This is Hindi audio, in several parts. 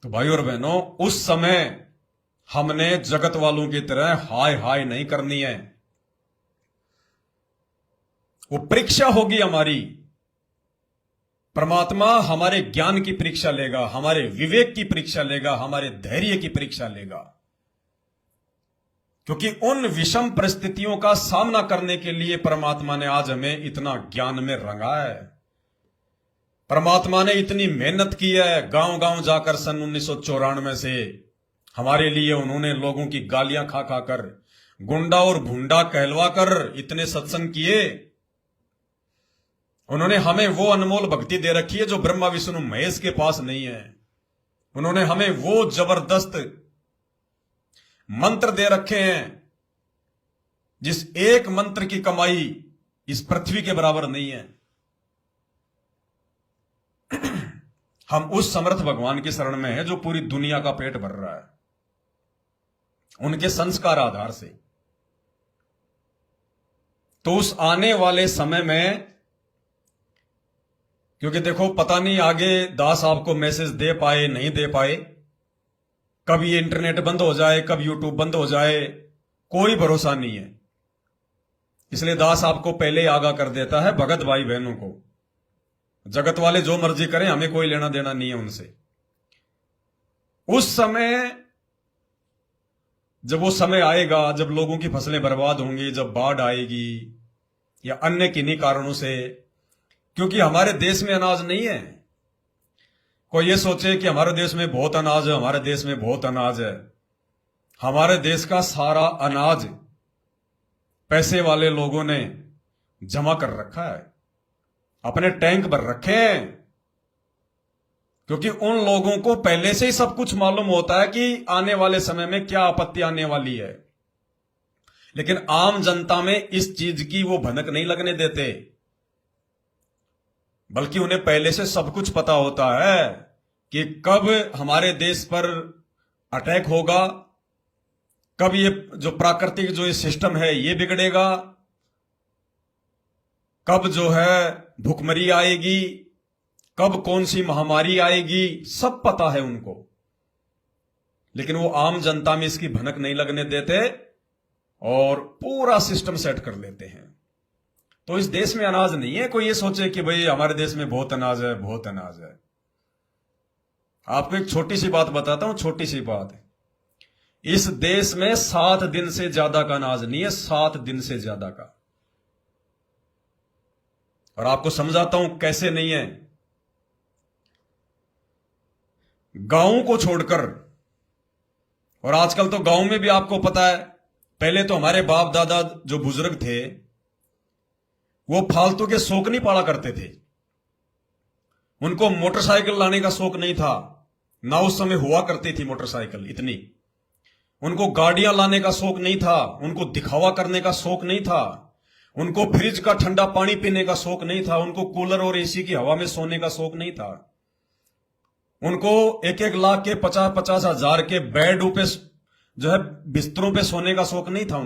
तो भाई और बहनों, उस समय हमने जगत वालों की तरह हाय हाय नहीं करनी है। वो परीक्षा होगी हमारी। परमात्मा हमारे ज्ञान की परीक्षा लेगा, हमारे विवेक की परीक्षा लेगा, हमारे धैर्य की परीक्षा लेगा। क्योंकि उन विषम परिस्थितियों का सामना करने के लिए परमात्मा ने आज हमें इतना ज्ञान में रंगा है। परमात्मा ने इतनी मेहनत की है। गांव गांव जाकर सन 1994 से हमारे लिए उन्होंने लोगों की गालियां खा खाकर, गुंडा और भुंडा कहलवा कर इतने सत्संग किए। उन्होंने हमें वो अनमोल भक्ति दे रखी है जो ब्रह्मा विष्णु महेश के पास नहीं है। उन्होंने हमें वो जबरदस्त मंत्र दे रखे हैं जिस एक मंत्र की कमाई इस पृथ्वी के बराबर नहीं है। हम उस समर्थ भगवान की शरण में हैं जो पूरी दुनिया का पेट भर रहा है, उनके संस्कार आधार से। तो उस आने वाले समय में, क्योंकि देखो पता नहीं आगे दास आपको मैसेज दे पाए नहीं दे पाए, कब ये इंटरनेट बंद हो जाए, कब यूट्यूब बंद हो जाए, कोई भरोसा नहीं है। इसलिए दास आपको पहले ही आगाह कर देता है भगत भाई बहनों को, जगत वाले जो मर्जी करें, हमें कोई लेना देना नहीं है उनसे। उस समय, जब वो समय आएगा, जब लोगों की फसलें बर्बाद होंगी, जब बाढ़ आएगी या अन्य किन्हीं कारणों से, क्योंकि हमारे देश में अनाज नहीं है। कोई ये सोचे कि हमारे देश में बहुत अनाज है, हमारे देश में बहुत अनाज है। हमारे देश का सारा अनाज पैसे वाले लोगों ने जमा कर रखा है, अपने टैंक भर रखे हैं। क्योंकि उन लोगों को पहले से ही सब कुछ मालूम होता है कि आने वाले समय में क्या आपत्ति आने वाली है। लेकिन आम जनता में इस चीज की वो भनक नहीं लगने देते, बल्कि उन्हें पहले से सब कुछ पता होता है कि कब हमारे देश पर अटैक होगा, कब ये जो प्राकृतिक जो ये सिस्टम है ये बिगड़ेगा, कब जो है भूखमरी आएगी, कब कौन सी महामारी आएगी, सब पता है उनको। लेकिन वो आम जनता में इसकी भनक नहीं लगने देते और पूरा सिस्टम सेट कर लेते हैं। तो इस देश में अनाज नहीं है। कोई ये सोचे कि भाई हमारे देश में बहुत अनाज है, बहुत अनाज है। आपको एक छोटी सी बात बताता हूं, छोटी सी बात। इस देश में 7 दिन से ज्यादा का अनाज नहीं है, 7 दिन से ज्यादा का। और आपको समझाता हूं कैसे नहीं है। गांव को छोड़कर, और आजकल तो गांव में भी आपको पता है, पहले तो हमारे बाप दादा जो बुजुर्ग थे वो फालतू के शौक नहीं पाला करते थे। उनको मोटरसाइकिल लाने का शौक नहीं था, ना उस समय हुआ करती थी मोटरसाइकिल इतनी। उनको गाड़ियां लाने का शौक नहीं था, उनको दिखावा करने का शौक नहीं था, उनको फ्रिज का ठंडा पानी पीने का शौक नहीं था, उनको कूलर और एसी की हवा में सोने का शौक नहीं था। उनको 1-1 लाख के 50-50 हजार के बेड पे जो है बिस्तरों पे सोने का शौक नहीं था।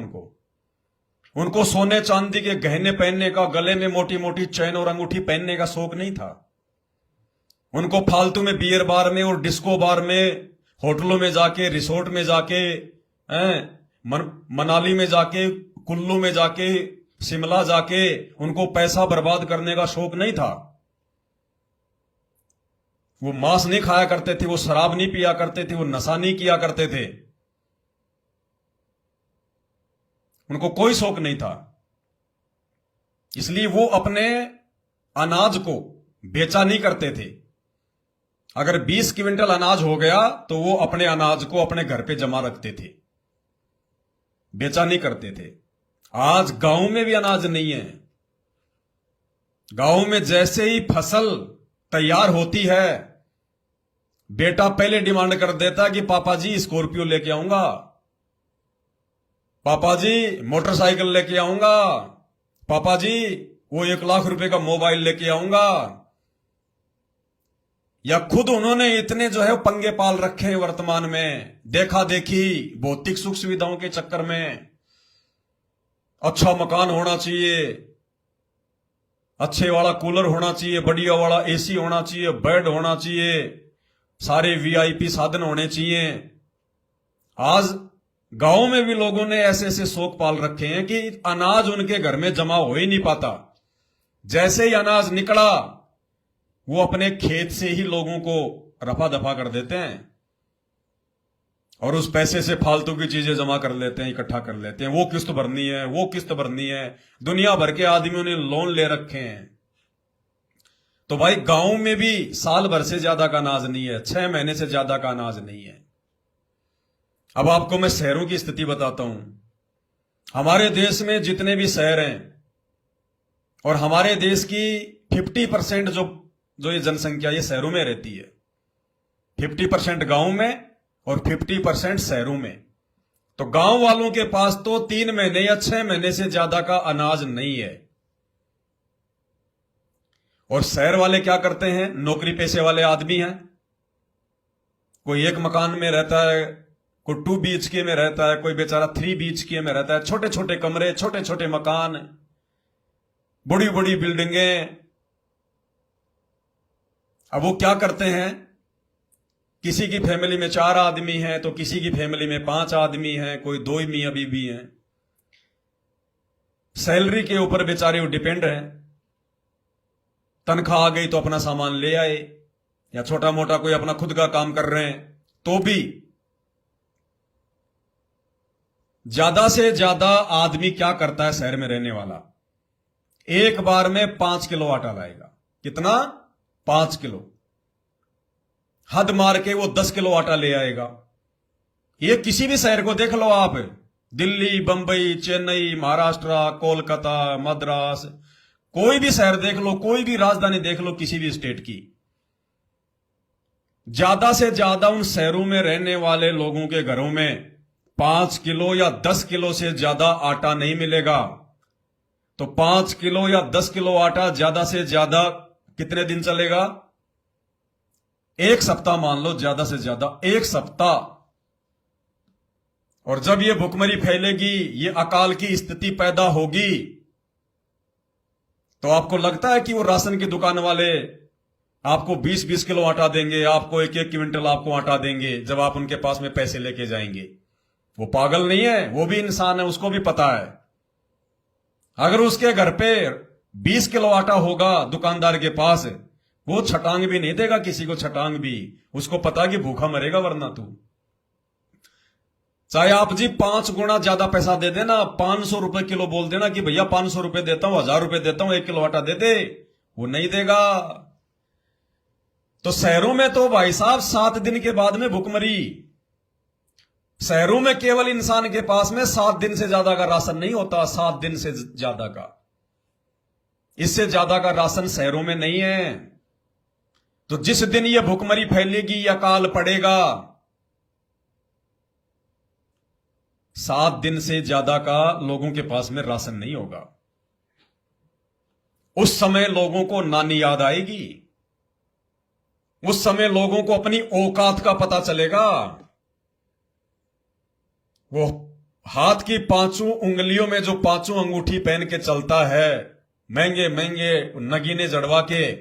उनको सोने चांदी के गहने पहनने का, गले में मोटी मोटी चैन और अंगूठी पहनने का शौक नहीं था। उनको फालतू में बियर बार में और डिस्को बार में, होटलों में जाके, रिसोर्ट में जाके, मनाली में जाके, कुल्लू में जाके, शिमला जाके उनको पैसा बर्बाद करने का शौक नहीं था। वो मांस नहीं खाया करते थे, वो शराब नहीं पिया करते थे, वो नशा नहीं किया करते थे। उनको कोई शौक नहीं था। इसलिए वो अपने अनाज को बेचा नहीं करते थे। अगर 20 क्विंटल अनाज हो गया तो वो अपने अनाज को अपने घर पे जमा रखते थे, बेचा नहीं करते थे। आज गांव में भी अनाज नहीं है। गांव में जैसे ही फसल तैयार होती है, बेटा पहले डिमांड कर देता कि पापा जी स्कॉर्पियो लेके आऊंगा, पापा जी मोटरसाइकिल लेके आऊंगा, पापा जी वो 1 लाख रुपए का मोबाइल लेके आऊंगा। या खुद उन्होंने इतने जो है पंगे पाल रखे हैं वर्तमान में, देखा देखी भौतिक सुख सुविधाओं के चक्कर में। अच्छा मकान होना चाहिए, अच्छे वाला कूलर होना चाहिए, बढ़िया वाला एसी होना चाहिए, बेड होना चाहिए, सारे वीआईपी साधन होने चाहिए। आज गांव में भी लोगों ने ऐसे ऐसे शौक पाल रखे हैं कि अनाज उनके घर में जमा हो ही नहीं पाता। जैसे ही अनाज निकला वो अपने खेत से ही लोगों को रफा दफा कर देते हैं और उस पैसे से फालतू की चीजें जमा कर लेते हैं, इकट्ठा कर लेते हैं। वो किस्त भरनी है, वो किस्त भरनी है। दुनिया भर के आदमियों ने लोन ले रखे हैं। तो भाई गांव में भी साल भर से ज्यादा का अनाज नहीं है, 6 महीने से ज्यादा का अनाज नहीं है। अब आपको मैं शहरों की स्थिति बताता हूं। हमारे देश में जितने भी शहर हैं और हमारे देश की 50% जो ये जनसंख्या ये शहरों में रहती है, 50% गांव में और 50% शहरों में। तो गांव वालों के पास तो 3 महीने या 6 महीने से ज्यादा का अनाज नहीं है। और शहर वाले क्या करते हैं? नौकरी पेशे वाले आदमी हैं। कोई एक मकान में रहता है, कोई 2 BHK में रहता है, कोई बेचारा 3 BHK में रहता है। छोटे छोटे कमरे, छोटे छोटे मकान, बड़ी बड़ी बिल्डिंगें। अब वो क्या करते हैं? किसी की फैमिली में 4 आदमी हैं तो किसी की फैमिली में 5 आदमी हैं, कोई 2 मियां बीबी हैं। सैलरी के ऊपर बेचारे वो डिपेंड हैं। तनख्वाह आ गई तो अपना सामान ले आए, या छोटा मोटा कोई अपना खुद का काम कर रहे हैं। तो भी ज्यादा से ज्यादा आदमी क्या करता है शहर में रहने वाला? एक बार में 5 किलो आटा लाएगा। कितना? 5 किलो। हद मार के वो 10 किलो आटा ले आएगा। ये किसी भी शहर को देख लो आप, दिल्ली, बंबई, चेन्नई, महाराष्ट्र, कोलकाता, मद्रास, कोई भी शहर देख लो, कोई भी राजधानी देख लो किसी भी स्टेट की। ज्यादा से ज्यादा उन शहरों में रहने वाले लोगों के घरों में 5 किलो या 10 किलो से ज्यादा आटा नहीं मिलेगा। तो 5 किलो या 10 किलो आटा ज्यादा से ज्यादा कितने दिन चलेगा? 1 सप्ताह मान लो, ज्यादा से ज्यादा 1 सप्ताह। और जब ये भुखमरी फैलेगी, ये अकाल की स्थिति पैदा होगी, तो आपको लगता है कि वो राशन की दुकान वाले आपको 20-20 किलो आटा देंगे, आपको 1-1 क्विंटल आपको आटा देंगे जब आप उनके पास में पैसे लेके जाएंगे? वो पागल नहीं है, वो भी इंसान है, उसको भी पता है। अगर उसके घर पे 20 किलो आटा होगा दुकानदार के पास, वो छटांग भी नहीं देगा किसी को, छटांग भी। उसको पता कि भूखा मरेगा वरना तू। चाहे आप जी 5 गुना ज्यादा पैसा दे देना, 500 रुपए किलो बोल देना कि भैया 500 रुपए देता हूं, 1000 रुपए देता हूं, 1 किलो आटा दे दे, वो नहीं देगा। तो शहरों में तो भाई साहब 7 दिन के बाद में भुखमरी। शहरों में केवल इंसान के पास में 7 दिन से ज्यादा का राशन नहीं होता, 7 दिन से ज्यादा का। इससे ज्यादा का राशन शहरों में नहीं है। तो जिस दिन यह भुखमरी फैलेगी या अकाल पड़ेगा, 7 दिन से ज्यादा का लोगों के पास में राशन नहीं होगा। उस समय लोगों को नानी याद आएगी। उस समय लोगों को अपनी औकात का पता चलेगा। वो हाथ की 5 उंगलियों में जो 5 अंगूठी पहन के चलता है, महंगे महंगे नगीने जड़वा के,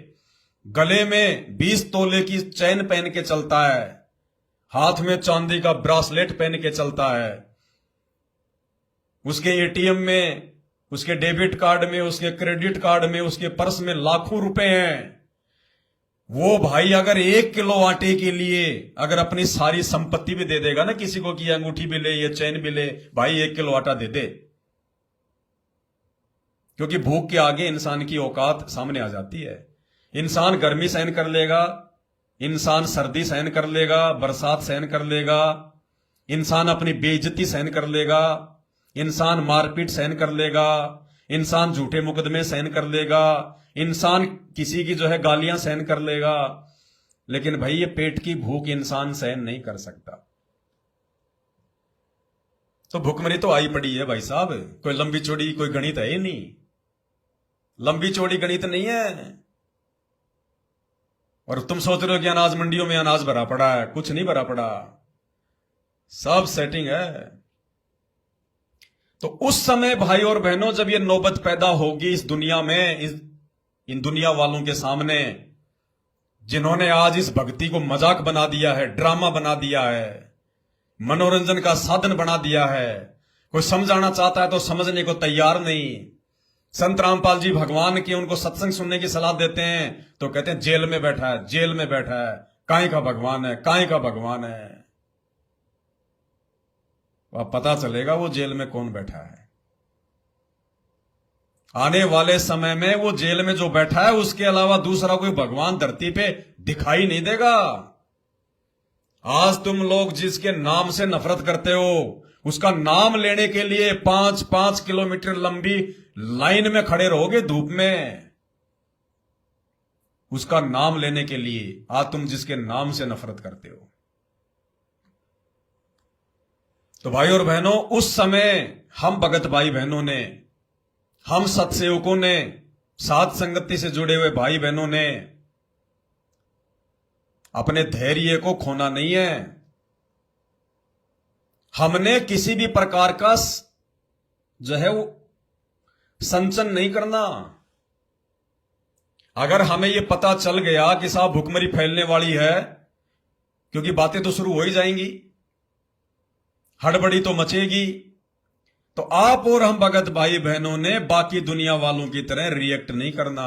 गले में 20 तोले की चैन पहन के चलता है, हाथ में चांदी का ब्रासलेट पहन के चलता है, उसके एटीएम में, उसके डेबिट कार्ड में, उसके क्रेडिट कार्ड में, उसके पर्स में लाखों रुपए हैं। वो भाई अगर 1 किलो आटे के लिए अगर अपनी सारी संपत्ति भी दे देगा ना किसी को कि ये अंगूठी भी ले, ये चैन भी ले, भाई 1 किलो आटा दे दे। क्योंकि भूख के आगे इंसान की औकात सामने आ जाती है। इंसान गर्मी सहन कर लेगा, इंसान सर्दी सहन कर लेगा, बरसात सहन कर लेगा, इंसान अपनी बेइज्जती सहन कर लेगा, इंसान मारपीट सहन कर लेगा, इंसान झूठे मुकदमे सहन कर लेगा, इंसान किसी की जो है गालियां सहन कर लेगा। लेकिन भाई ये पेट की भूख इंसान सहन नहीं कर सकता। तो भुखमरी तो आई पड़ी है भाई साहब। कोई लंबी चौड़ी कोई गणित है ही नहीं, लंबी चौड़ी गणित नहीं है। और तुम सोच रहे हो कि अनाज मंडियों में अनाज भरा पड़ा है, कुछ नहीं भरा पड़ा, सब सेटिंग है। तो उस समय भाई और बहनों जब ये नौबत पैदा होगी इस दुनिया में, इन दुनिया वालों के सामने, जिन्होंने आज इस भक्ति को मजाक बना दिया है, ड्रामा बना दिया है, मनोरंजन का साधन बना दिया है। कोई समझाना चाहता है तो समझने को तैयार नहीं। संत रामपाल जी भगवान की उनको सत्संग सुनने की सलाह देते हैं तो कहते हैं जेल में बैठा है, जेल में बैठा है, काहे का भगवान है, काहे का भगवान है। वह पता चलेगा वो जेल में कौन बैठा है। आने वाले समय में वो जेल में जो बैठा है उसके अलावा दूसरा कोई भगवान धरती पे दिखाई नहीं देगा। आज तुम लोग जिसके नाम से नफरत करते हो, उसका नाम लेने के लिए 5-5 किलोमीटर लंबी लाइन में खड़े रहोगे धूप में। उसका नाम लेने के लिए आज तुम जिसके नाम से नफरत करते हो। तो भाई और बहनों, उस समय हम भगत भाई बहनों ने, हम सत्सेवकों ने, साध संगति से जुड़े हुए भाई बहनों ने अपने धैर्य को खोना नहीं है। हमने किसी भी प्रकार का जो है वो संचन नहीं करना। अगर हमें यह पता चल गया कि साहब भुखमरी फैलने वाली है, क्योंकि बातें तो शुरू हो ही जाएंगी, हड़बड़ी तो मचेगी, तो आप और हम भगत भाई बहनों ने बाकी दुनिया वालों की तरह रिएक्ट नहीं करना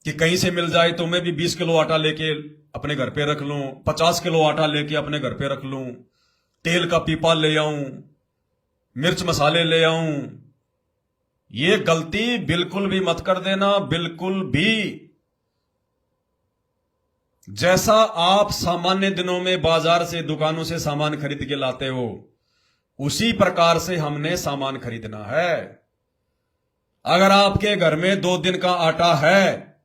कि कहीं से मिल जाए तो मैं भी 20 किलो आटा लेके अपने घर पे रख लूं, 50 किलो आटा लेके अपने घर पे रख लूं, तेल का पीपा ले आऊं, मिर्च मसाले ले आऊं। ये गलती बिल्कुल भी मत कर देना, बिल्कुल भी। जैसा आप सामान्य दिनों में बाजार से, दुकानों से सामान खरीद के लाते हो, उसी प्रकार से हमने सामान खरीदना है। अगर आपके घर में 2 दिन का आटा है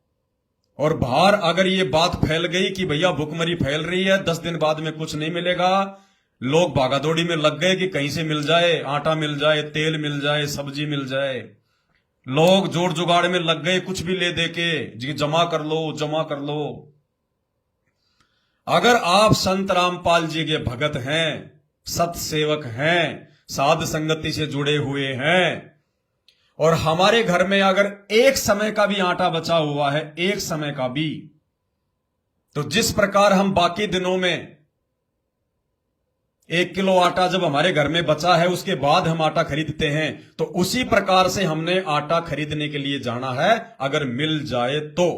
और बाहर अगर ये बात फैल गई कि भैया भुखमरी फैल रही है, 10 दिन बाद में कुछ नहीं मिलेगा, लोग भागादौड़ी में लग गए कि कहीं से मिल जाए, आटा मिल जाए, तेल मिल जाए, सब्जी मिल जाए। लोग जोड़ जुगाड़ में लग गए, कुछ भी ले दे के जी जमा कर लो, जमा कर लो। अगर आप संत रामपाल जी के भगत हैं, सत्सेवक हैं, साध संगति से जुड़े हुए हैं, और हमारे घर में अगर एक समय का भी आटा बचा हुआ है, एक समय का भी, तो जिस प्रकार हम बाकी दिनों में 1 किलो आटा जब हमारे घर में बचा है उसके बाद हम आटा खरीदते हैं, तो उसी प्रकार से हमने आटा खरीदने के लिए जाना है, अगर मिल जाए तो।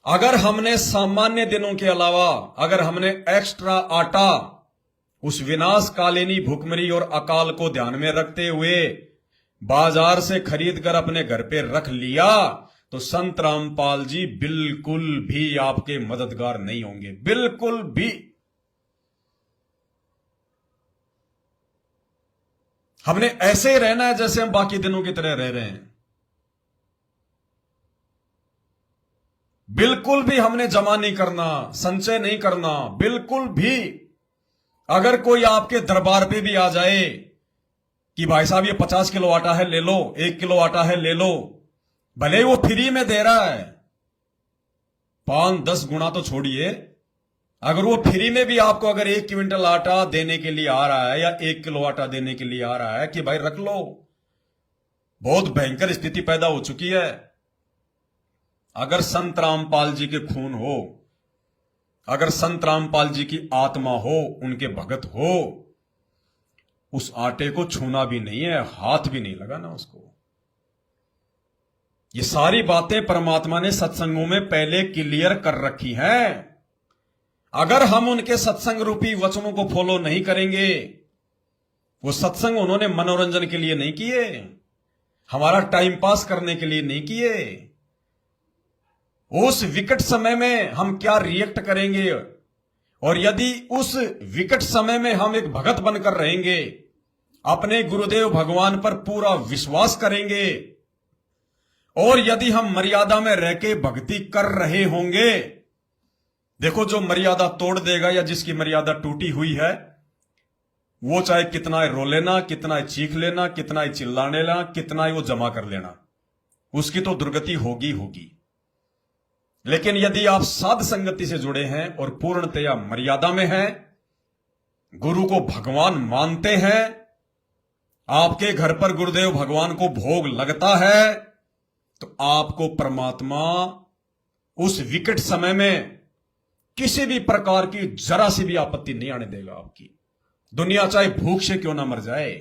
अगर हमने सामान्य दिनों के अलावा अगर हमने एक्स्ट्रा आटा उस विनाशकालिनी भुखमरी और अकाल को ध्यान में रखते हुए बाजार से खरीद कर अपने घर पे रख लिया, तो संत रामपाल जी बिल्कुल भी आपके मददगार नहीं होंगे, बिल्कुल भी। हमने ऐसे ही रहना है जैसे हम बाकी दिनों की तरह रह रहे हैं। बिल्कुल भी हमने जमा नहीं करना, संचय नहीं करना, बिल्कुल भी। अगर कोई आपके दरबार पे भी आ जाए कि भाई साहब ये 50 किलो आटा है ले लो, 1 किलो आटा है ले लो, भले ही वो फ्री में दे रहा है, 5-10 गुना तो छोड़िए, अगर वो फ्री में भी आपको अगर 1 क्विंटल आटा देने के लिए आ रहा है या 1 किलो आटा देने के लिए आ रहा है कि भाई रख लो, बहुत भयंकर स्थिति पैदा हो चुकी है। अगर संत रामपाल जी के खून हो, अगर संत रामपाल जी की आत्मा हो, उनके भगत हो, उस आटे को छूना भी नहीं है, हाथ भी नहीं लगाना उसको। ये सारी बातें परमात्मा ने सत्संगों में पहले क्लियर कर रखी हैं। अगर हम उनके सत्संग रूपी वचनों को फॉलो नहीं करेंगे, वो सत्संग उन्होंने मनोरंजन के लिए नहीं किए, हमारा टाइम पास करने के लिए नहीं किए। उस विकट समय में हम क्या रिएक्ट करेंगे, और यदि उस विकट समय में हम एक भगत बनकर रहेंगे, अपने गुरुदेव भगवान पर पूरा विश्वास करेंगे, और यदि हम मर्यादा में रह के भक्ति कर रहे होंगे, देखो जो मर्यादा तोड़ देगा या जिसकी मर्यादा टूटी हुई है, वो चाहे कितना रो लेना, कितना चीख लेना, कितना चिल्लाने लेना, कितना वो जमा कर लेना, उसकी तो दुर्गति होगी होगी। लेकिन यदि आप साध संगति से जुड़े हैं और पूर्णतया मर्यादा में हैं, गुरु को भगवान मानते हैं, आपके घर पर गुरुदेव भगवान को भोग लगता है, तो आपको परमात्मा उस विकट समय में किसी भी प्रकार की जरा सी भी आपत्ति नहीं आने देगा आपकी। दुनिया चाहे भूख से क्यों ना मर जाए,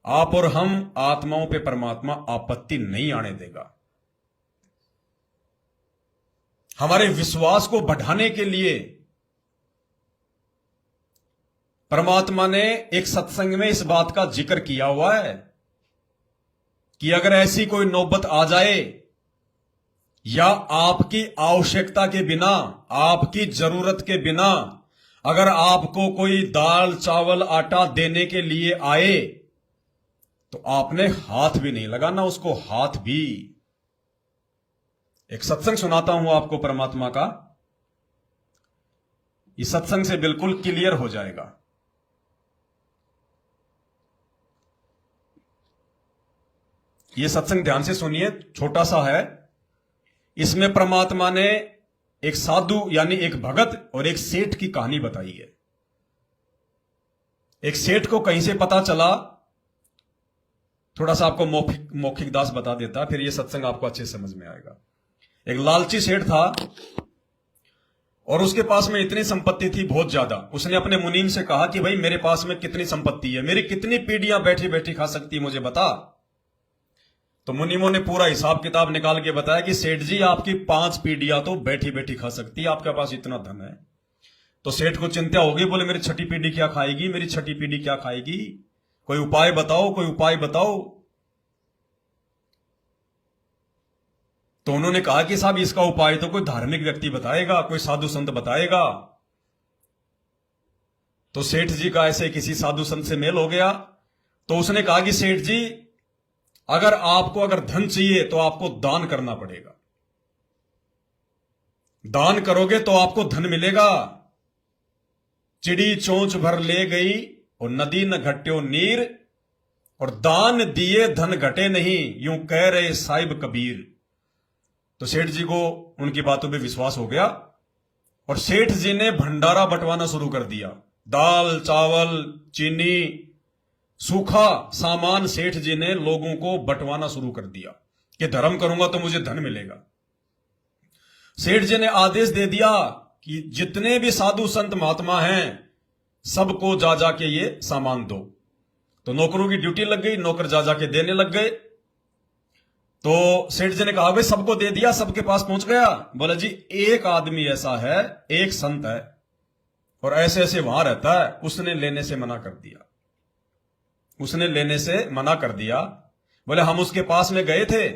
आप और हम आत्माओं पे परमात्मा आपत्ति नहीं आने देगा। हमारे विश्वास को बढ़ाने के लिए परमात्मा ने एक सत्संग में इस बात का जिक्र किया हुआ है कि अगर ऐसी कोई नौबत आ जाए या आपकी आवश्यकता के बिना, आपकी जरूरत के बिना अगर आपको कोई दाल चावल आटा देने के लिए आए तो आपने हाथ भी नहीं लगाना उसको, हाथ भी। एक सत्संग सुनाता हूं आपको परमात्मा का, इस सत्संग से बिल्कुल क्लियर हो जाएगा। यह सत्संग ध्यान से सुनिए, छोटा सा है। इसमें परमात्मा ने एक साधु यानी एक भगत और एक सेठ की कहानी बताई है। एक सेठ को कहीं से पता चला, थोड़ा सा आपको मौखिक दास बता देता, फिर यह सत्संग आपको अच्छे समझ में आएगा। एक लालची सेठ था और उसके पास में इतनी संपत्ति थी, बहुत ज्यादा। उसने अपने मुनीम से कहा कि भाई मेरे पास में कितनी संपत्ति है, मेरी कितनी पीढ़ियां बैठी बैठी खा सकती है, मुझे बता। तो मुनीमों ने पूरा हिसाब किताब निकाल के बताया कि सेठ जी आपकी 5 पीढ़ियां तो बैठी बैठी खा सकती है, आपके पास इतना धन है। तो सेठ को चिंता होगी, बोले मेरी छठी पीढ़ी क्या खाएगी, मेरी छठी पीढ़ी क्या खाएगी, कोई उपाय बताओ, कोई उपाय बताओ। तो उन्होंने कहा कि साहब इसका उपाय तो कोई धार्मिक व्यक्ति बताएगा, कोई साधु संत बताएगा। तो सेठ जी का ऐसे किसी साधु संत से मेल हो गया। तो उसने कहा कि सेठ जी अगर धन चाहिए तो आपको दान करना पड़ेगा, दान करोगे तो आपको धन मिलेगा। चिड़ी चोंच भर ले गई और नदी न घट्यो नीर, और दान दिए धन घटे नहीं, यूं कह रहे साहिब कबीर। तो सेठ जी को उनकी बातों पे विश्वास हो गया और सेठ जी ने भंडारा बंटवाना शुरू कर दिया। दाल चावल चीनी सूखा सामान सेठ जी ने लोगों को बंटवाना शुरू कर दिया कि धर्म करूंगा तो मुझे धन मिलेगा। सेठ जी ने आदेश दे दिया कि जितने भी साधु संत महात्मा हैं सबको जा जाके ये सामान दो। तो नौकरों की ड्यूटी लग गई, नौकर जा जाके देने लग गए। तो सेठ जी ने कहा भाई सबको दे दिया, सबके पास पहुंच गया। बोला जी एक आदमी ऐसा है, एक संत है और ऐसे ऐसे वहां रहता है, उसने लेने से मना कर दिया, उसने लेने से मना कर दिया। बोले हम उसके पास में गए थे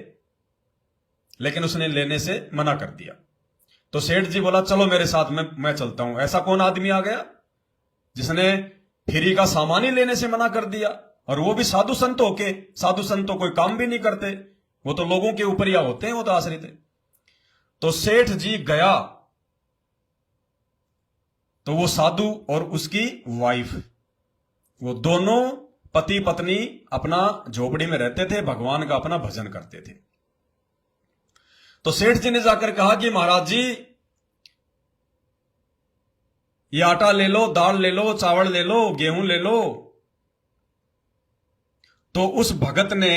लेकिन उसने लेने से मना कर दिया। तो सेठ जी बोला चलो मेरे साथ में, मैं चलता हूं। ऐसा कौन आदमी आ गया जिसने फ्री का सामान ही लेने से मना कर दिया, और वो भी साधु संत होके। साधु संत तो कोई काम भी नहीं करते, वो तो लोगों के ऊपर या होते हैं, वो तो आश्रित है। तो सेठ जी गया तो वो साधु और उसकी वाइफ, वो दोनों पति पत्नी अपना झोपड़ी में रहते थे, भगवान का अपना भजन करते थे। तो सेठ जी ने जाकर कहा कि महाराज जी ये आटा ले लो, दाल ले लो, चावल ले लो, गेहूं ले लो। तो उस भगत ने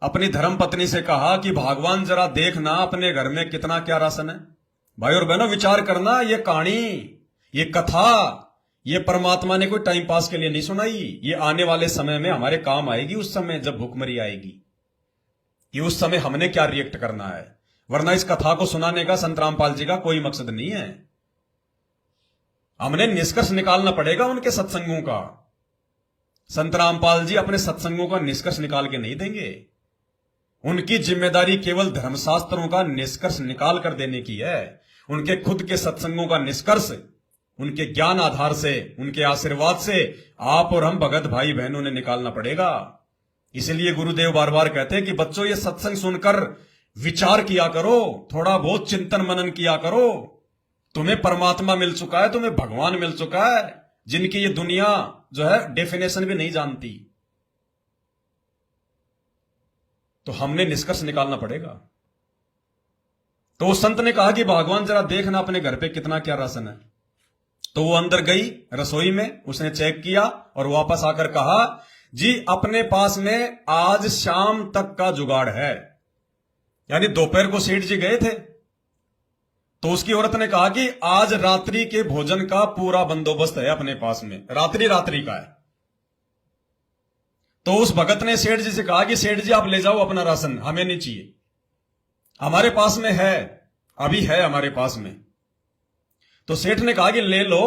अपनी धर्म पत्नी से कहा कि भगवान जरा देखना अपने घर में कितना क्या राशन है। भाई और बहनों विचार करना, ये कहानी, ये कथा, ये परमात्मा ने कोई टाइम पास के लिए नहीं सुनाई। ये आने वाले समय में हमारे काम आएगी, उस समय जब भूखमरी आएगी, कि उस समय हमने क्या रिएक्ट करना है। वरना इस कथा को सुनाने का संत रामपाल जी का कोई मकसद नहीं है। हमने निष्कर्ष निकालना पड़ेगा उनके सत्संगों का। संत रामपाल जी अपने सत्संगों का निष्कर्ष निकाल के नहीं देंगे। उनकी जिम्मेदारी केवल धर्मशास्त्रों का निष्कर्ष निकाल कर देने की है। उनके खुद के सत्संगों का निष्कर्ष उनके ज्ञान आधार से, उनके आशीर्वाद से आप और हम भगत भाई बहनों ने निकालना पड़ेगा। इसलिए गुरुदेव बार बार कहते हैं कि बच्चों ये सत्संग सुनकर विचार किया करो, थोड़ा बहुत चिंतन मनन किया करो। तुम्हें परमात्मा मिल चुका है, तुम्हें भगवान मिल चुका है, जिनकी ये दुनिया जो है डेफिनेशन भी नहीं जानती। तो हमने निष्कर्ष निकालना पड़ेगा। तो उस संत ने कहा कि भगवान जरा देखना अपने घर पे कितना क्या राशन है। तो वो अंदर गई रसोई में, उसने चेक किया और वापस आकर कहा जी अपने पास में आज शाम तक का जुगाड़ है, यानी दोपहर को सेठ जी गए थे, तो उसकी औरत ने कहा कि आज रात्रि के भोजन का पूरा बंदोबस्त है अपने पास में, रात्रि रात्रि का है। तो उस भगत ने सेठ जी से कहा कि सेठ जी आप ले जाओ अपना राशन, हमें नहीं चाहिए, हमारे पास में है, अभी है हमारे पास में। तो सेठ ने कहा कि ले लो,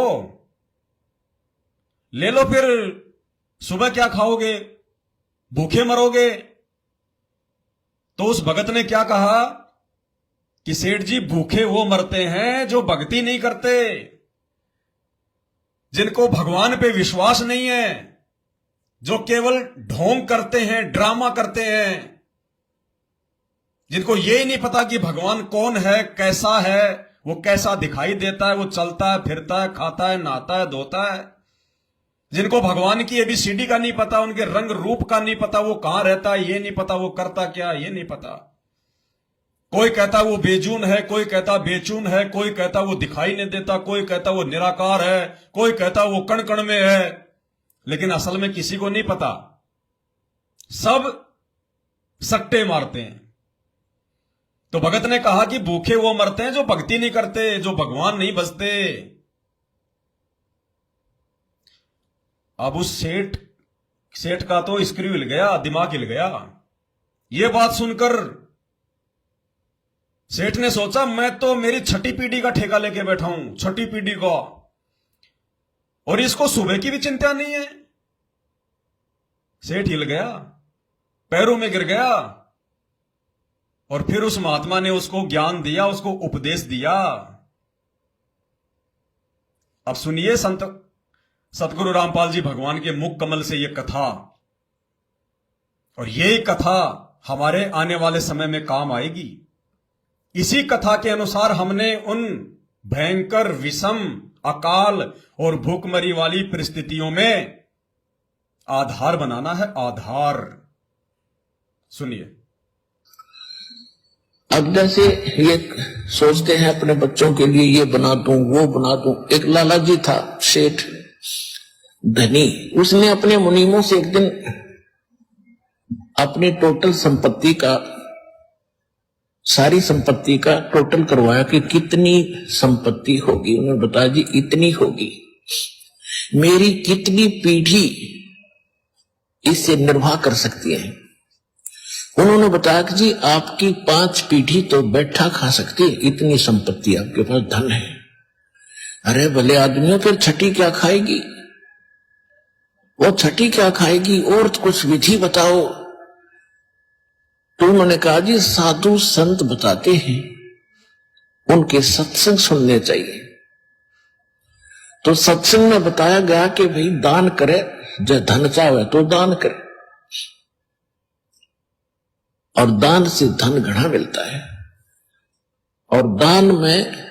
ले लो, फिर सुबह क्या खाओगे, भूखे मरोगे। तो उस भगत ने क्या कहा कि सेठ जी भूखे वो मरते हैं जो भक्ति नहीं करते, जिनको भगवान पे विश्वास नहीं है, जो केवल ढोंग करते हैं, ड्रामा करते हैं, जिनको ये ही नहीं पता कि भगवान कौन है, कैसा है, वो कैसा दिखाई देता है, वो चलता है, फिरता है, खाता है, नहाता है, धोता है। जिनको भगवान की ABCD का नहीं पता, उनके रंग रूप का नहीं पता, वो कहां रहता है ये नहीं पता, वो करता क्या ये नहीं पता। कोई कहता वो बेजून है, कोई कहता बेचून है, कोई कहता वो दिखाई नहीं देता, कोई कहता वो निराकार है, कोई कहता वो कण कण में है, लेकिन असल में किसी को नहीं पता, सब सट्टे मारते हैं। तो भगत ने कहा कि भूखे वो मरते हैं जो भक्ति नहीं करते, जो भगवान नहीं बसते। अब उस सेठ का तो स्क्रू हिल गया, दिमाग हिल गया। ये बात सुनकर सेठ ने सोचा मैं तो मेरी छठी पीढ़ी का ठेका लेके बैठा हूं, छठी पीढ़ी का, और इसको सुबह की भी चिंता नहीं है। सेठ हिल गया, पैरों में गिर गया, और फिर उस महात्मा ने उसको ज्ञान दिया, उसको उपदेश दिया। अब सुनिए संत सतगुरु रामपाल जी भगवान के मुख कमल से यह कथा, और यही कथा हमारे आने वाले समय में काम आएगी। इसी कथा के अनुसार हमने उन भयंकर विषम अकाल और भूखमरी वाली परिस्थितियों में आधार बनाना है, आधार। सुनिए। अब जैसे ये सोचते हैं अपने बच्चों के लिए ये बना दूं वो बना दूं। एक लाला जी था सेठ धनी, उसने अपने मुनीमों से एक दिन अपनी टोटल संपत्ति का, सारी संपत्ति का टोटल करवाया कि कितनी संपत्ति होगी। उन्होंने बताया जी इतनी होगी, मेरी कितनी पीढ़ी इससे निर्वाह कर सकती है। उन्होंने बताया कि जी आपकी 5 पीढ़ी तो बैठा खा सकती है, इतनी संपत्ति आपके पास, धन है। अरे भले आदमियों, फिर छठी क्या खाएगी, वो छठी क्या खाएगी, और कुछ विधि बताओ। तो उन्होंने कहा जी साधु संत बताते हैं, उनके सत्संग सुनने चाहिए। तो सत्संग में बताया गया कि भाई दान करे, जो धन चाहे तो दान करे, और दान से धन घना मिलता है। और दान में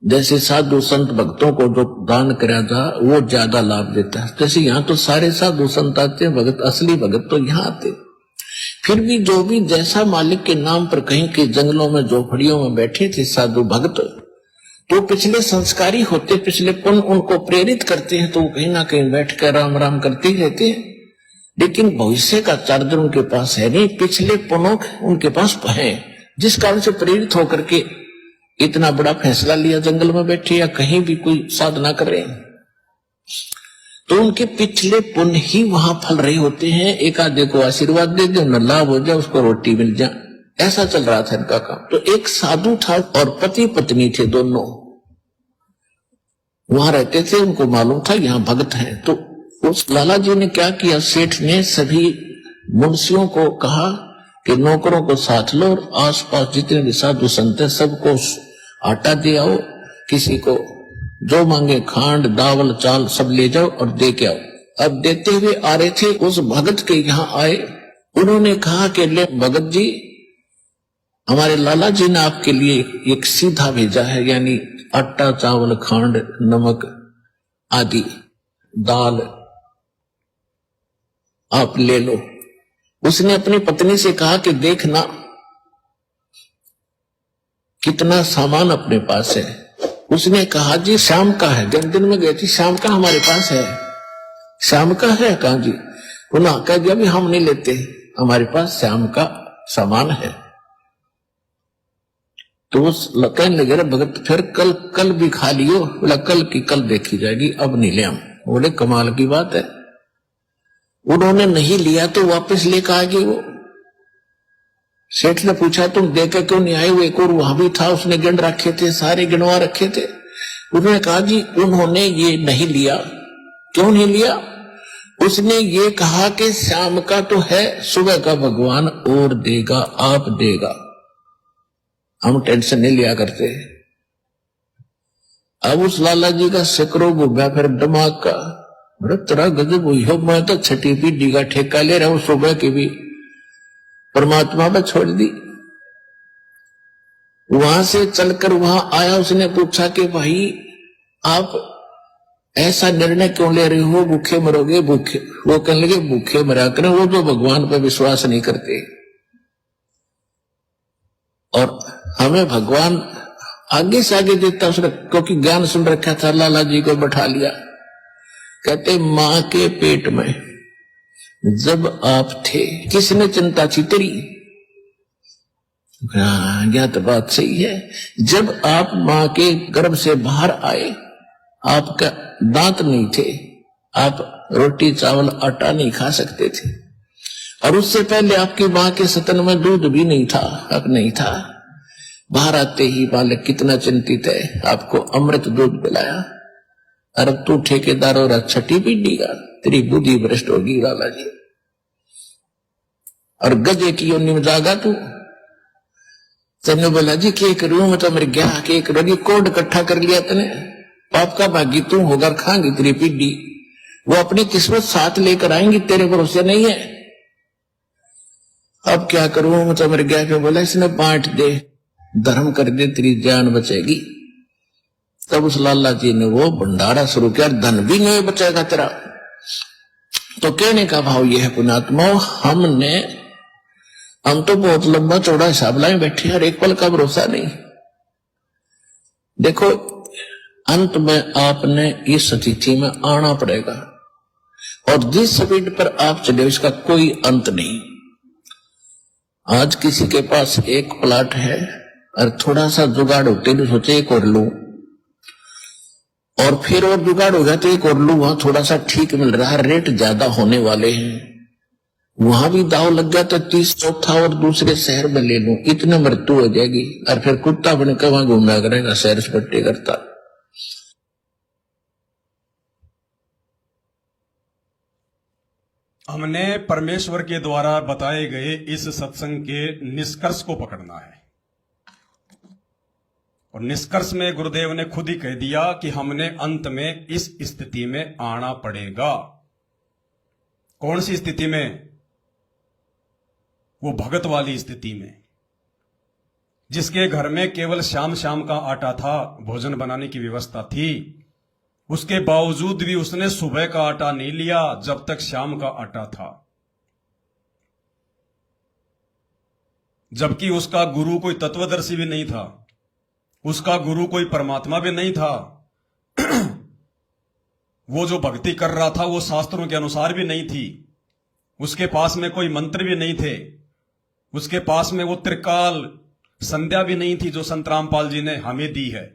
जैसे साधु संत भक्तों को जो दान कराया था वो ज्यादा लाभ देता है। जैसे यहाँ तो सारे साधु संत आते हैं, भगत, असली भगत तो यहाँ आते। फिर भी जो भी जैसा मालिक के नाम पर कहीं के जंगलों में झोपड़ियों में बैठे थे साधु भक्त, तो पिछले संस्कारी होते, पिछले पुण्य उनको प्रेरित करते हैं, तो वो कहीं ना कहीं बैठ कर राम राम करते ही रहते हैं। लेकिन भविष्य का चार्जर उनके पास है नहीं, पिछले पुण्य उनके पास है, जिस कारण से प्रेरित होकर के इतना बड़ा फैसला लिया, जंगल में बैठे या कहीं भी कोई साधना कर रहे हैं। तो उनके पिछले पुण्य ही वहां फल रहे होते हैं। एक आधे को आशीर्वाद दे दे, उन्हें लाभ हो जाए, उसको रोटी मिल जाए, ऐसा चल रहा था इनका काम। तो एक साधु था और पति पत्नी थे, दोनों वहां रहते थे। उनको मालूम था यहाँ भगत हैं। तो उस लाला जी ने क्या किया, सेठ ने सभी मुंशियों को कहा कि नौकरों को साथ लो और आसपास जितने भी साधु संत हैं सबको आटा दे आओ, किसी को जो मांगे खांड दावल चाल सब ले जाओ और दे के आओ। अब देते हुए आ रहे थे, उस भगत के यहाँ आए। उन्होंने कहा कि ले भगत जी, हमारे लाला जी ने आपके लिए एक सीधा भेजा है, यानी आटा चावल खांड नमक आदि दाल आप ले लो। उसने अपनी पत्नी से कहा कि देखना कितना सामान अपने पास है। उसने कहा जी शाम का है, जब दिन में गए थे शाम का हमारे पास है। शाम का है, कहा जी। उन्होंने कहा जी अभी हम नहीं लेते, हमारे पास शाम का समान है। तो उस कहने लगे रे भगत फिर कल भी खा लियो। बोला कल की कल देखी जाएगी, अब नहीं ले हम। बोले कमाल की बात है, उन्होंने नहीं लिया तो वापस लेकर आ गए वो। सेठ ने पूछा तुम देके क्यों नहीं आए? वो एक और वहां भी था, उसने गिन रखे थे, सारे गिनवा रखे थे। उन्होंने कहा जी उन्होंने ये नहीं लिया। क्यों नहीं लिया? उसने ये कहा कि शाम का तो है, सुबह का भगवान और देगा, आप देगा, हम टेंशन नहीं लिया करते। अब उस लाला जी का सिकरो गुब्बा फिर दिमाग का, बड़ा तेरा गजब हुई हो, मैं तो छठी पीढ़ी का ठेका ले रहा हूं, सुबह की भी परमात्मा पर छोड़ दी। वहां से चलकर वहां आया, उसने पूछा कि भाई आप ऐसा निर्णय क्यों ले रहे हो, भूखे मरोगे? भूखे, वो कहने लगे भूखे मरा करें वो जो भगवान पर विश्वास नहीं करते। और हमें भगवान आगे से आगे देता उसने, क्योंकि ज्ञान सुन रखा था। लाला जी को बैठा लिया, कहते मां के पेट में जब आप थे किसने चिंता थी तेरी? यह तो बात सही है। जब आप मां के गर्भ से बाहर आए, आपका दांत नहीं थे, आप रोटी चावल आटा नहीं खा सकते थे, और उससे पहले आपकी मां के स्तन में दूध भी नहीं था, अब नहीं था। बाहर आते ही बालक कितना चिंतित है, आपको अमृत दूध पिलाया। अरे तू ठेकेदार और छठी पीढ़ी का, तेरी बुद्धि भ्रष्ट होगी लाला जी। और गजे की योनि में जागा तू। तेने बोला जी क्या करूं मैं, तो मेरे गया के करोगी, कोड इकट्ठा कर लिया तने, पाप का भागी तू होकर खाएंगी तेरी पीढ़ी। वो अपनी किस्मत साथ लेकर आएंगी, तेरे भरोसे नहीं है। अब क्या करूं मैं, तो मेरे गया के बोला इसने बांट दे, धर्म कर दे, तेरी जान बचेगी। तब उस लाला जी ने वो भंडारा शुरू किया, धन भी नहीं बचेगा तेरा। तो कहने का भाव यह है पुण्यात्मा, हम तो बहुत लंबा चौड़ा हिसाब लाए बैठे हैं, एक पल का भरोसा नहीं। देखो अंत में आपने इस स्थिति में आना पड़ेगा, और जिस स्पीड पर आप चले इसका कोई अंत नहीं। आज किसी के पास एक प्लाट है और थोड़ा सा जुगाड़ होते तो सोचे एक और लूं, और फिर और जुगाड़ हो जाते एक और लूं, वहां थोड़ा सा ठीक मिल रहा है, रेट ज्यादा होने वाले हैं, वहां भी दाव लग गया तो 30 चौथा और दूसरे शहर में ले लूं, इतने मृत्यु हो जाएगी, और फिर कुत्ता बनकर वहां घूमना करेगा, सैर सपट्टे करता। हमने परमेश्वर के द्वारा बताए गए इस सत्संग के निष्कर्ष को पकड़ना है, और निष्कर्ष में गुरुदेव ने खुद ही कह दिया कि हमने अंत में इस स्थिति में आना पड़ेगा। कौन सी स्थिति में? वो भगत वाली स्थिति में, जिसके घर में केवल शाम शाम का आटा था, भोजन बनाने की व्यवस्था थी, उसके बावजूद भी उसने सुबह का आटा नहीं लिया जब तक शाम का आटा था। जबकि उसका गुरु कोई तत्वदर्शी भी नहीं था, उसका गुरु कोई परमात्मा भी नहीं था। वो जो भक्ति कर रहा था वो शास्त्रों के अनुसार भी नहीं थी, उसके पास में कोई मंत्र भी नहीं थे, उसके पास में वो त्रिकाल संध्या भी नहीं थी जो संत रामपाल जी ने हमें दी है।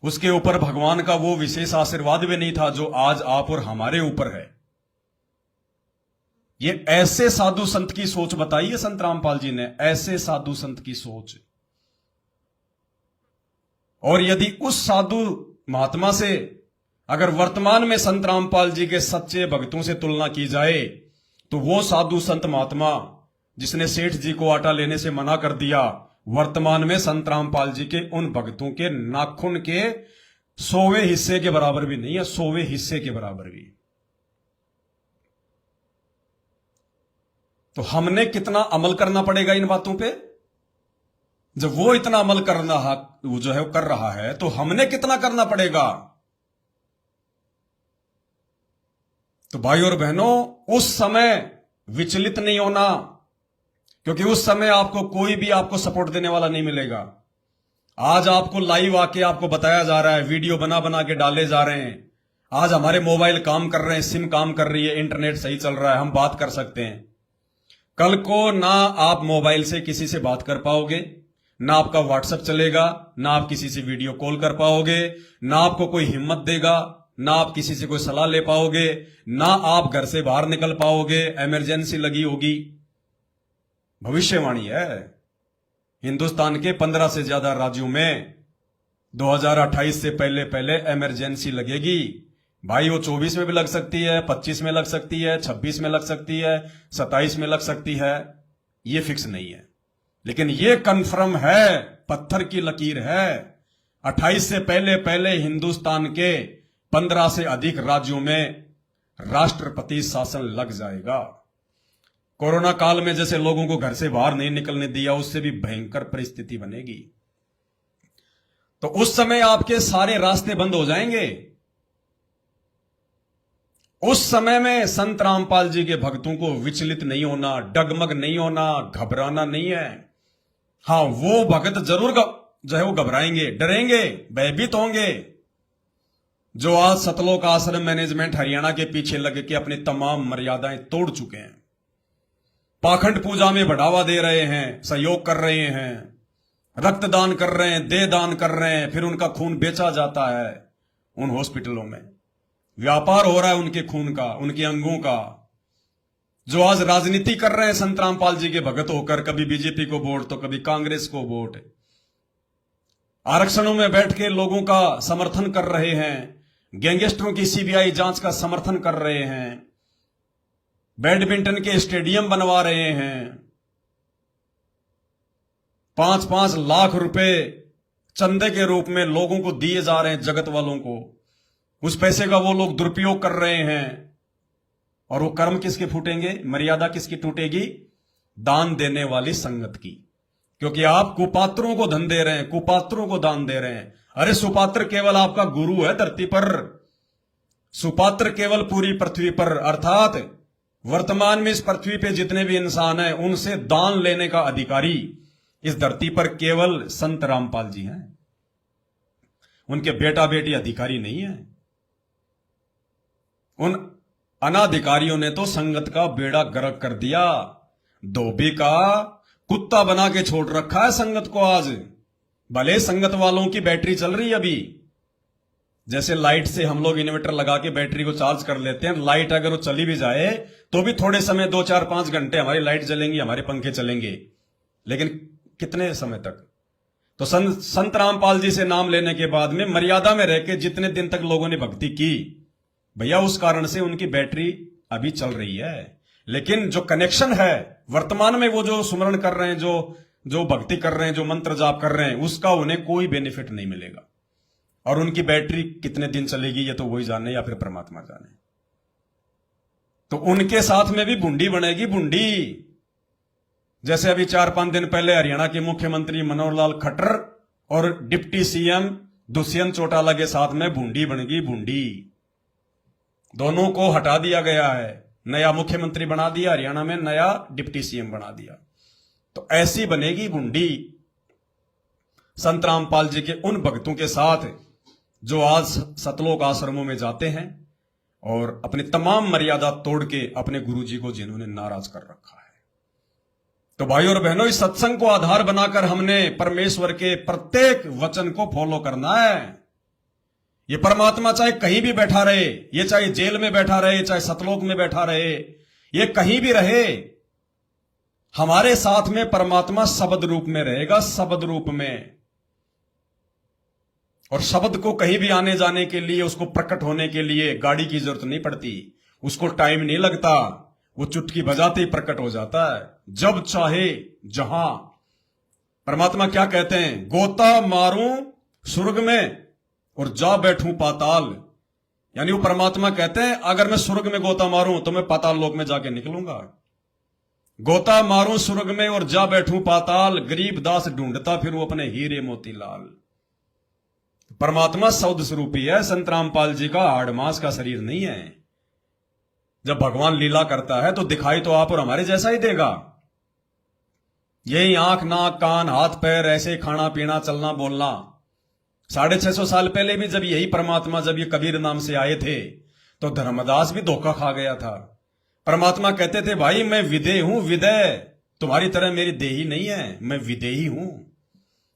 उसके ऊपर भगवान का वो विशेष आशीर्वाद भी नहीं था जो आज आप और हमारे ऊपर है। ये ऐसे साधु संत की सोच बताई है संत रामपाल जी ने, ऐसे साधु संत की सोच। और यदि उस साधु महात्मा से अगर वर्तमान में संत रामपाल जी के सच्चे भक्तों से तुलना की जाए, तो वो साधु संत महात्मा जिसने सेठ जी को आटा लेने से मना कर दिया, वर्तमान में संत रामपाल जी के उन भक्तों के नाखून के 100वें हिस्से के बराबर भी नहीं है, 100वें हिस्से के बराबर भी। तो हमने कितना अमल करना पड़ेगा इन बातों पे? जब वो इतना अमल करना वो जो है वो कर रहा है, तो हमने कितना करना पड़ेगा? तो भाई और बहनों, उस समय विचलित नहीं होना, क्योंकि उस समय आपको कोई भी आपको सपोर्ट देने वाला नहीं मिलेगा। आज आपको लाइव आके आपको बताया जा रहा है, वीडियो बना बना के डाले जा रहे हैं। आज हमारे मोबाइल काम कर रहे हैं, सिम काम कर रही है, इंटरनेट सही चल रहा है, हम बात कर सकते हैं। कल को ना आप मोबाइल से किसी से बात कर पाओगे, ना आपका व्हाट्सएप चलेगा, ना आप किसी से वीडियो कॉल कर पाओगे, ना आपको कोई हिम्मत देगा, ना आप किसी से कोई सलाह ले पाओगे, ना आप घर से बाहर निकल पाओगे, इमरजेंसी लगी होगी। भविष्यवाणी है। हिंदुस्तान के 15 से ज्यादा राज्यों में 2028 से पहले पहले इमरजेंसी लगेगी। भाई वो 24 में भी लग सकती है, 25 में लग सकती है, 26 में लग सकती है, 27 में लग सकती है, ये फिक्स नहीं है। लेकिन ये कंफर्म है, पत्थर की लकीर है, 28 से पहले पहले हिंदुस्तान के 15 से अधिक राज्यों में राष्ट्रपति शासन लग जाएगा। कोरोना काल में जैसे लोगों को घर से बाहर नहीं निकलने दिया, उससे भी भयंकर परिस्थिति बनेगी। तो उस समय आपके सारे रास्ते बंद हो जाएंगे। उस समय में संत रामपाल जी के भक्तों को विचलित नहीं होना, डगमग नहीं होना, घबराना नहीं है। हां, वो भक्त जरूर जो है वो घबराएंगे, डरेंगे, भयभीत होंगे। जो आज सतलोक आश्रम मैनेजमेंट हरियाणा के पीछे लग के अपनी तमाम मर्यादाएं तोड़ चुके हैं, पाखंड पूजा में बढ़ावा दे रहे हैं, सहयोग कर रहे हैं, रक्तदान कर रहे हैं, देह दान कर रहे हैं, फिर उनका खून बेचा जाता है उन हॉस्पिटलों में, व्यापार हो रहा है उनके खून का, उनके अंगों का। जो आज राजनीति कर रहे हैं संत रामपाल जी के भगत होकर, कभी बीजेपी को वोट तो कभी कांग्रेस को वोट, आरक्षणों में बैठ के लोगों का समर्थन कर रहे हैं, गैंगस्टरों की सीबीआई जांच का समर्थन कर रहे हैं, बैडमिंटन के स्टेडियम बनवा रहे हैं, 5-5 लाख रुपए चंदे के रूप में लोगों को दिए जा रहे हैं, जगत वालों को। उस पैसे का वो लोग दुरुपयोग कर रहे हैं। और वो कर्म किसके फूटेंगे, मर्यादा किसकी टूटेगी? दान देने वाली संगत की। क्योंकि आप कुपात्रों को धन दे रहे हैं, कुपात्रों को दान दे रहे हैं। अरे सुपात्र केवल आपका गुरु है धरती पर, सुपात्र केवल पूरी पृथ्वी पर, अर्थात वर्तमान में इस पृथ्वी पे जितने भी इंसान हैं उनसे दान लेने का अधिकारी इस धरती पर केवल संत रामपाल जी हैं। उनके बेटा बेटी अधिकारी नहीं है। उन अनाधिकारियों ने तो संगत का बेड़ा गर्क कर दिया, धोबी का कुत्ता बना के छोड़ रखा है संगत को। आज भले संगत वालों की बैटरी चल रही है अभी, जैसे लाइट से हम लोग इन्वर्टर लगा के बैटरी को चार्ज कर लेते हैं, लाइट अगर वो चली भी जाए तो भी थोड़े समय 2-4-5 घंटे हमारी लाइट जलेंगी, हमारे पंखे चलेंगे, लेकिन कितने समय तक? तो संत रामपाल जी से नाम लेने के बाद में मर्यादा में रह के जितने दिन तक लोगों ने भक्ति की, भैया उस कारण से उनकी बैटरी अभी चल रही है। लेकिन जो कनेक्शन है वर्तमान में, वो जो सुमरण कर रहे हैं, जो भक्ति कर रहे हैं, जो मंत्र जाप कर रहे हैं, उसका उन्हें कोई बेनिफिट नहीं मिलेगा। और उनकी बैटरी कितने दिन चलेगी ये तो वही जाने या फिर परमात्मा जाने। तो उनके साथ में भी भुंडी बनेगी, भुंडी। जैसे अभी 4-5 दिन पहले हरियाणा के मुख्यमंत्री मनोहर लाल खट्टर और डिप्टी सीएम दुष्यंत चौटाला के साथ में भुंडी बनेगी, भुंडी। दोनों को हटा दिया गया है, नया मुख्यमंत्री बना दिया हरियाणा में, नया डिप्टी सीएम बना दिया। तो ऐसी बनेगी भुंडी संत रामपाल जी के उन भक्तों के साथ जो आज सतलोक आश्रमों में जाते हैं और अपनी तमाम मर्यादा तोड़ के अपने गुरु जी को जिन्होंने नाराज कर रखा है। तो भाइयों और बहनों, इस सत्संग को आधार बनाकर हमने परमेश्वर के प्रत्येक वचन को फॉलो करना है। ये परमात्मा चाहे कहीं भी बैठा रहे, ये चाहे जेल में बैठा रहे, चाहे सतलोक में बैठा रहे, ये कहीं भी रहे, हमारे साथ में परमात्मा शब्द रूप में रहेगा, शब्द रूप में। और शब्द को कहीं भी आने जाने के लिए, उसको प्रकट होने के लिए गाड़ी की जरूरत नहीं पड़ती, उसको टाइम नहीं लगता, वो चुटकी बजाते ही प्रकट हो जाता है, जब चाहे जहां। परमात्मा क्या कहते हैं? गोता मारूं स्वर्ग में और जा बैठूं पाताल। यानी वो परमात्मा कहते हैं अगर मैं स्वर्ग में गोता मारूं तो मैं पाताल लोक में जाके निकलूंगा। गोता मारूं स्वर्ग में और जा बैठूं पाताल, गरीब दास ढूंढता फिर वो अपने हीरे मोतीलाल। परमात्मा शब्द स्वरूपी है। संत रामपाल जी का हाड़ मांस का शरीर नहीं है। जब भगवान लीला करता है तो दिखाई तो आप और हमारे जैसा ही देगा। यही आंख, नाक, कान, हाथ, पैर, ऐसे खाना पीना, चलना बोलना। 650 साल पहले भी जब यही परमात्मा, जब ये कबीर नाम से आए थे तो धर्मदास भी धोखा खा गया था। परमात्मा कहते थे भाई मैं विदेह हूं, विदेह, तुम्हारी तरह मेरी देही नहीं है, मैं विदेही हूं।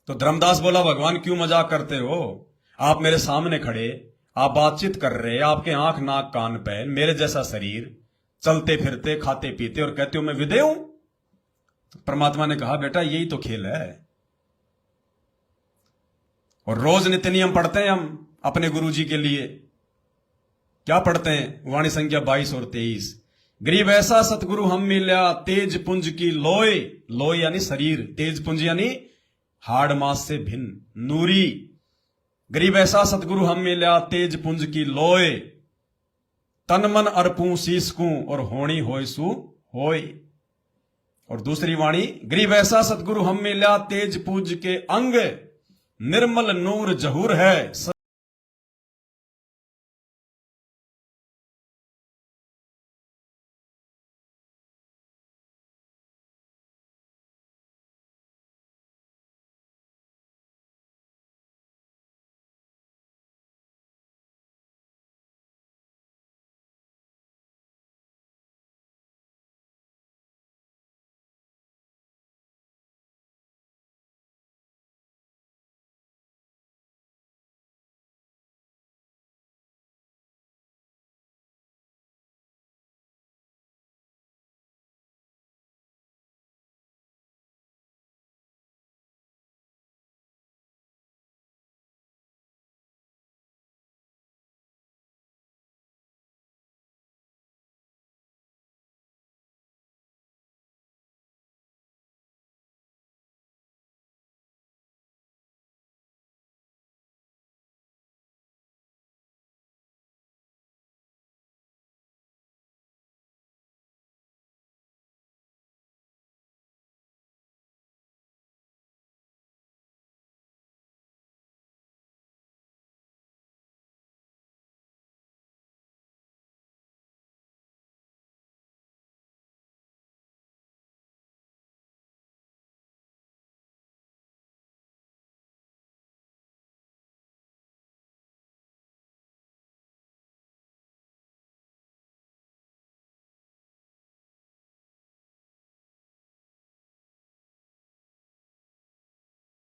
तो धर्मदास बोला भगवान क्यों मजाक करते हो, आप मेरे सामने खड़े, आप बातचीत कर रहे, आपके आंख नाक कान पैर, मेरे जैसा शरीर, चलते फिरते खाते पीते, और कहते हो मैं विदेह हूं। तो परमात्मा ने कहा बेटा यही तो खेल है। और रोज नित्य नियम पढ़ते हैं हम अपने गुरुजी के लिए। क्या पढ़ते हैं? वाणी संख्या 22 और 23। गरीब ऐसा सतगुरु हम मिल्या, तेज पुंज की लोय, लोय यानी शरीर, तेज पुंज यानी हाड़ मास से भिन्न, नूरी। गरीब ऐसा सतगुरु हम मिल्या, तेज पुंज की लोय, तन मन अर्पूं शीसकूं, और होनी होय सु होय। और दूसरी वाणी, गरीब ऐसा सतगुरु हम मिल्या, तेज पूज के अंग, निर्मल नूर जहूर है।